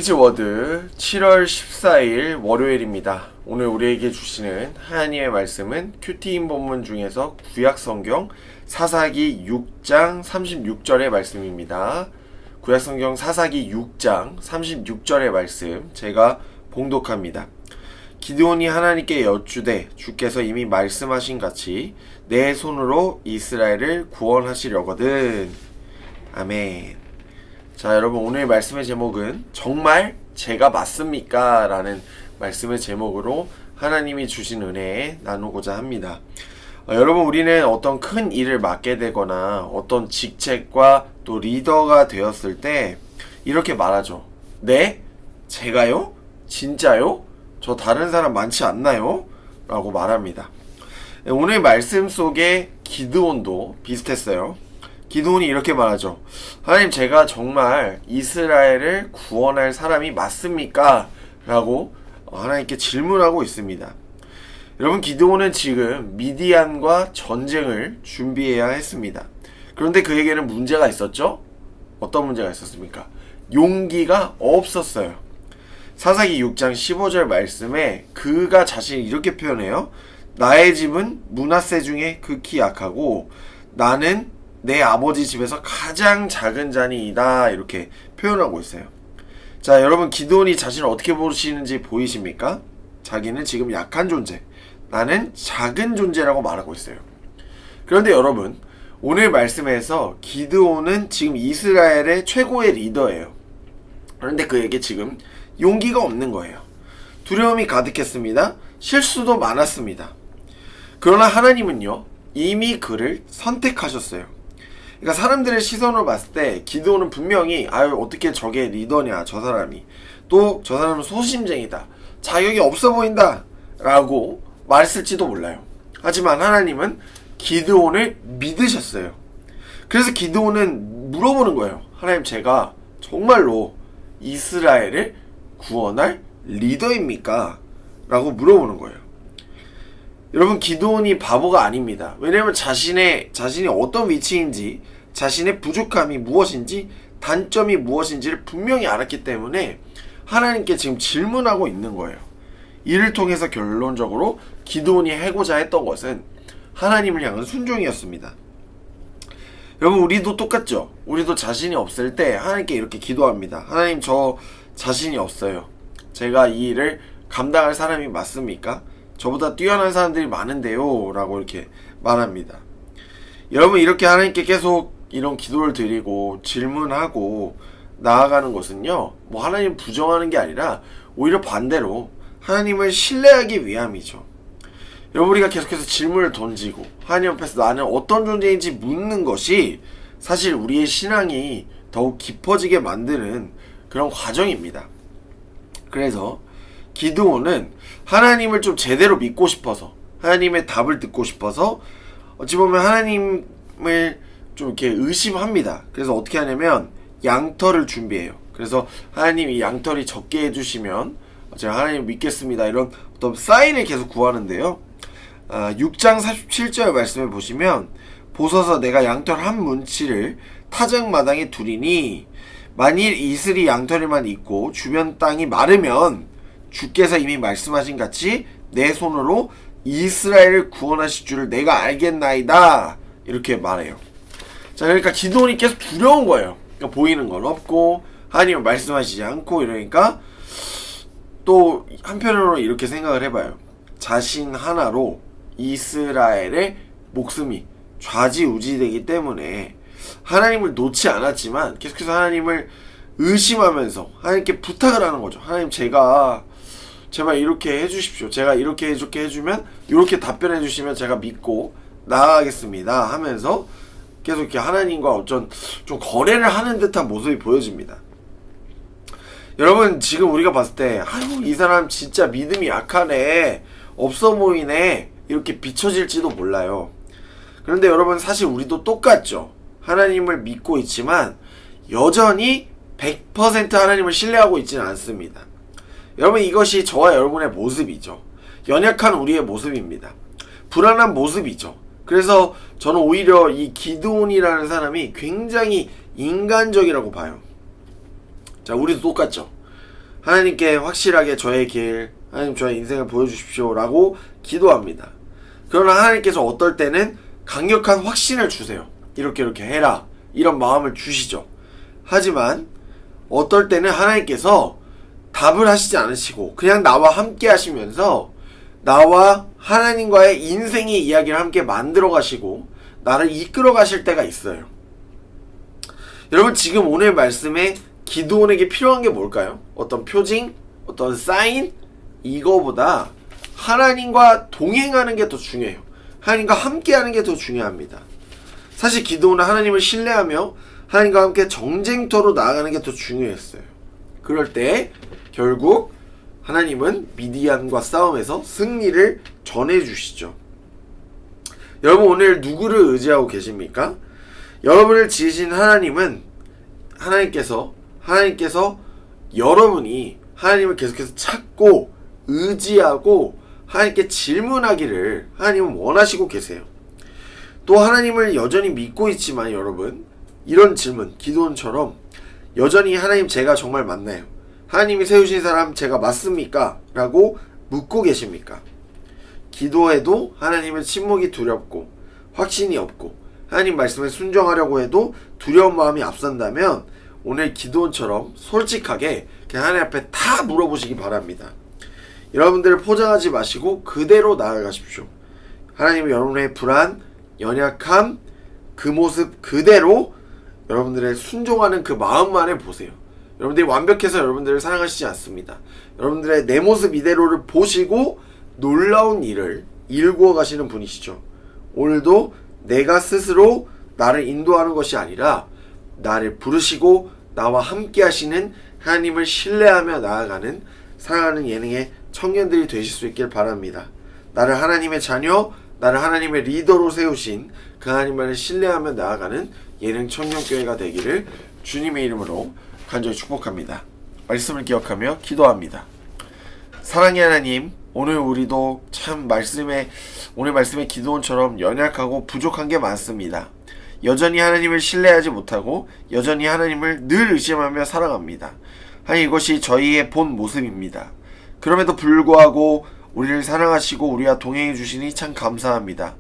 키즈워드 7월 14일 월요일입니다. 오늘 우리에게 주시는 하나님의 말씀은 큐티인 본문 중에서 구약성경 사사기 6장 36절의 말씀입니다. 구약성경 사사기 6장 36절의 말씀 제가 봉독합니다. 기드온이 하나님께 여쭈되 주께서 이미 말씀하신 같이 내 손으로 이스라엘을 구원하시려거든. 아멘. 자, 여러분, 오늘 말씀의 제목은 정말 제가 맞습니까? 라는 말씀의 제목으로 하나님이 주신 은혜에 나누고자 합니다. 여러분, 우리는 어떤 큰 일을 맡게 되거나 어떤 직책과 또 리더가 되었을 때 이렇게 말하죠. 네? 제가요? 진짜요? 저 다른 사람 많지 않나요? 라고 말합니다. 오늘 말씀 속에 기드온도 비슷했어요. 기드온이 이렇게 말하죠. 하나님, 제가 정말 이스라엘을 구원할 사람이 맞습니까? 라고 하나님께 질문하고 있습니다. 여러분, 기드온은 지금 미디안과 전쟁을 준비해야 했습니다. 그런데 그에게는 문제가 있었죠? 어떤 문제가 있었습니까? 용기가 없었어요. 사사기 6장 15절 말씀에 그가 자신을 이렇게 표현해요. 나의 집은 므낫세 중에 극히 약하고 나는 내 아버지 집에서 가장 작은 자니이다, 이렇게 표현하고 있어요. 자, 여러분, 기드온이 자신을 어떻게 보시는지 보이십니까? 자기는 지금 약한 존재, 나는 작은 존재라고 말하고 있어요. 그런데 여러분, 오늘 말씀에서 기드온은 지금 이스라엘의 최고의 리더예요. 그런데 그에게 지금 용기가 없는 거예요. 두려움이 가득했습니다. 실수도 많았습니다. 그러나 하나님은요, 이미 그를 선택하셨어요. 그러니까 사람들의 시선으로 봤을 때 기드온은 분명히 어떻게 저게 리더냐, 저 사람이, 또 저 사람은 소심쟁이다, 자격이 없어 보인다 라고 말했을지도 몰라요. 하지만 하나님은 기드온을 믿으셨어요. 그래서 기드온은 물어보는 거예요. 하나님, 제가 정말로 이스라엘을 구원할 리더입니까? 라고 물어보는 거예요. 여러분, 기드온이 바보가 아닙니다. 왜냐하면 자신이 어떤 위치인지, 자신의 부족함이 무엇인지, 단점이 무엇인지를 분명히 알았기 때문에 하나님께 지금 질문하고 있는 거예요. 이를 통해서 결론적으로 기드온이 해고자 했던 것은 하나님을 향한 순종이었습니다. 여러분, 우리도 똑같죠? 우리도 자신이 없을 때 하나님께 이렇게 기도합니다. 하나님, 저 자신이 없어요. 제가 이 일을 감당할 사람이 맞습니까? 저보다 뛰어난 사람들이 많은데요, 라고 이렇게 말합니다. 여러분, 이렇게 하나님께 계속 이런 기도를 드리고 질문하고 나아가는 것은요, 뭐 하나님 부정하는 게 아니라 오히려 반대로 하나님을 신뢰하기 위함이죠. 여러분, 우리가 계속해서 질문을 던지고 하나님 앞에서 나는 어떤 존재인지 묻는 것이 사실 우리의 신앙이 더욱 깊어지게 만드는 그런 과정입니다. 그래서 기드온은 하나님을 좀 제대로 믿고 싶어서, 하나님의 답을 듣고 싶어서 어찌 보면 하나님을 좀 이렇게 의심합니다. 그래서 어떻게 하냐면 양털을 준비해요. 그래서 하나님이 양털이 적게 해주시면 제가 하나님을 믿겠습니다, 이런 어떤 사인을 계속 구하는데요. 6장 47절 말씀을 보시면 보소서 내가 양털 한 문치를 타작마당에 두리니 만일 이슬이 양털에만 있고 주변 땅이 마르면 주께서 이미 말씀하신 같이 내 손으로 이스라엘을 구원하실 줄을 내가 알겠나이다, 이렇게 말해요. 자, 그러니까 기드온이 계속 두려운 거예요. 그러니까 보이는 건 없고 하나님은 말씀하시지 않고, 이러니까 또 한편으로 이렇게 생각을 해봐요. 자신 하나로 이스라엘의 목숨이 좌지우지되기 때문에 하나님을 놓지 않았지만 계속해서 하나님을 의심하면서 하나님께 부탁을 하는 거죠. 하나님, 제가 제발 이렇게 해주십시오. 제가 이렇게 해주면, 이렇게 답변해 주시면 제가 믿고 나아가겠습니다 하면서 계속 이렇게 하나님과 어쩐 좀 거래를 하는 듯한 모습이 보여집니다. 여러분, 지금 우리가 봤을 때 이 사람 진짜 믿음이 약하네, 없어 보이네, 이렇게 비춰질지도 몰라요. 그런데 여러분, 사실 우리도 똑같죠. 하나님을 믿고 있지만 여전히 100% 하나님을 신뢰하고 있지는 않습니다. 여러분, 이것이 저와 여러분의 모습이죠. 연약한 우리의 모습입니다. 불안한 모습이죠. 그래서 저는 오히려 이 기드온이라는 사람이 굉장히 인간적이라고 봐요. 자, 우리도 똑같죠. 하나님께 확실하게 저의 길, 하나님 저의 인생을 보여주십시오 라고 기도합니다. 그러나 하나님께서 어떨 때는 강력한 확신을 주세요. 이렇게 해라, 이런 마음을 주시죠. 하지만 어떨 때는 하나님께서 답을 하시지 않으시고 그냥 나와 함께 하시면서 나와 하나님과의 인생의 이야기를 함께 만들어 가시고 나를 이끌어 가실 때가 있어요. 여러분, 지금 오늘 말씀에 기드온에게 필요한 게 뭘까요? 어떤 표징? 어떤 사인? 이거보다 하나님과 동행하는 게 더 중요해요. 하나님과 함께 하는 게 더 중요합니다. 사실 기드온은 하나님을 신뢰하며 하나님과 함께 정쟁터로 나아가는 게 더 중요했어요. 그럴 때 결국 하나님은 미디안과 싸움에서 승리를 전해주시죠. 여러분, 오늘 누구를 의지하고 계십니까? 여러분을 지으신 하나님은 하나님께서 여러분이 하나님을 계속해서 찾고 의지하고 하나님께 질문하기를 하나님은 원하시고 계세요. 또 하나님을 여전히 믿고 있지만 여러분, 이런 질문, 기드온처럼 여전히 하나님, 제가 정말 맞나요? 하나님이 세우신 사람 제가 맞습니까? 라고 묻고 계십니까? 기도해도 하나님은 침묵이 두렵고 확신이 없고 하나님 말씀에 순종하려고 해도 두려운 마음이 앞선다면 오늘 기드온처럼 솔직하게 그냥 하나님 앞에 다 물어보시기 바랍니다. 여러분들을 포장하지 마시고 그대로 나아가십시오. 하나님은 여러분의 불안, 연약함, 그 모습 그대로 여러분들의 순종하는 그 마음만을 보세요. 여러분들이 완벽해서 여러분들을 사랑하시지 않습니다. 여러분들의 내 모습 이대로를 보시고 놀라운 일을 일구어 가시는 분이시죠. 오늘도 내가 스스로 나를 인도하는 것이 아니라 나를 부르시고 나와 함께 하시는 하나님을 신뢰하며 나아가는 사랑하는 예능의 청년들이 되실 수 있길 바랍니다. 나를 하나님의 자녀, 나를 하나님의 리더로 세우신 그 하나님을 신뢰하며 나아가는 예능 청년교회가 되기를 주님의 이름으로 간절히 축복합니다. 말씀을 기억하며 기도합니다. 사랑의 하나님, 오늘 우리도 참 오늘 말씀의 기드온처럼 연약하고 부족한 게 많습니다. 여전히 하나님을 신뢰하지 못하고 여전히 하나님을 늘 의심하며 살아갑니다. 하나님, 이것이 저희의 본 모습입니다. 그럼에도 불구하고 우리를 사랑하시고 우리와 동행해 주시니 참 감사합니다.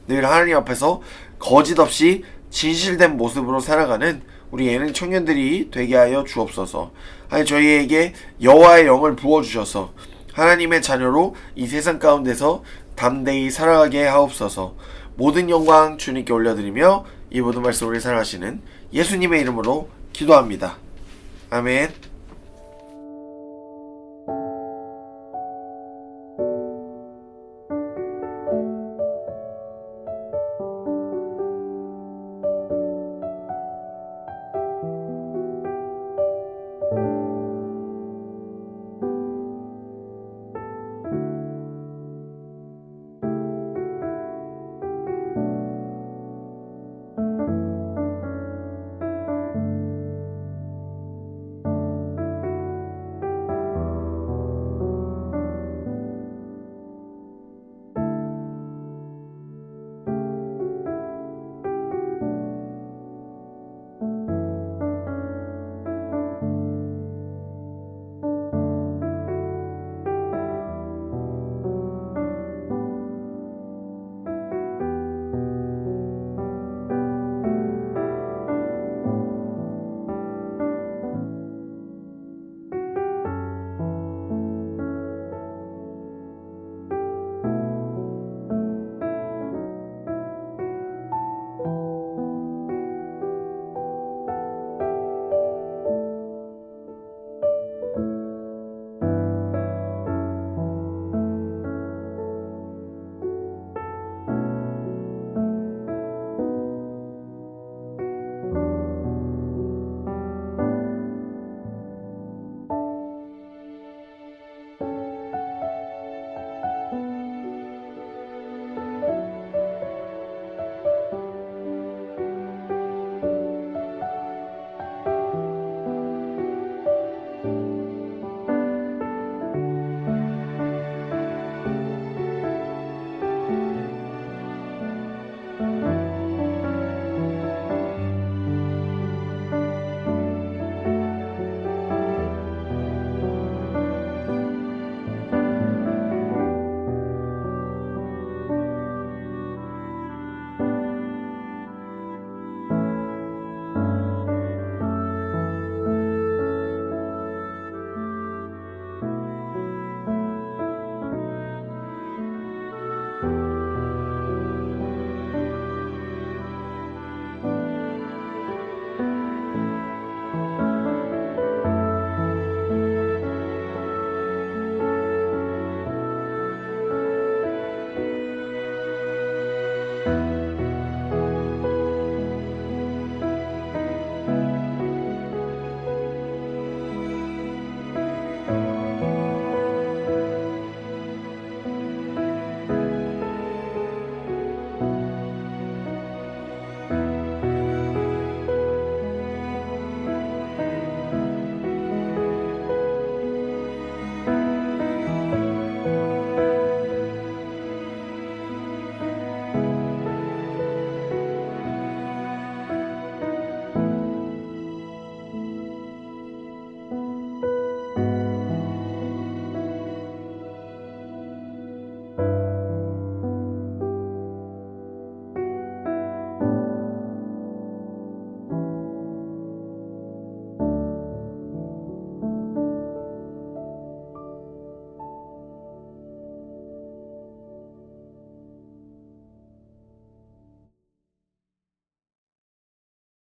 늘 하나님 앞에서 거짓 없이 진실된 모습으로 살아가는 우리 예능 청년들이 되게 하여 주옵소서. 하나님, 저희에게 여호와의 영을 부어주셔서 하나님의 자녀로 이 세상 가운데서 담대히 살아가게 하옵소서. 모든 영광 주님께 올려드리며 이 모든 말씀을 사랑하시는 예수님의 이름으로 기도합니다. 아멘.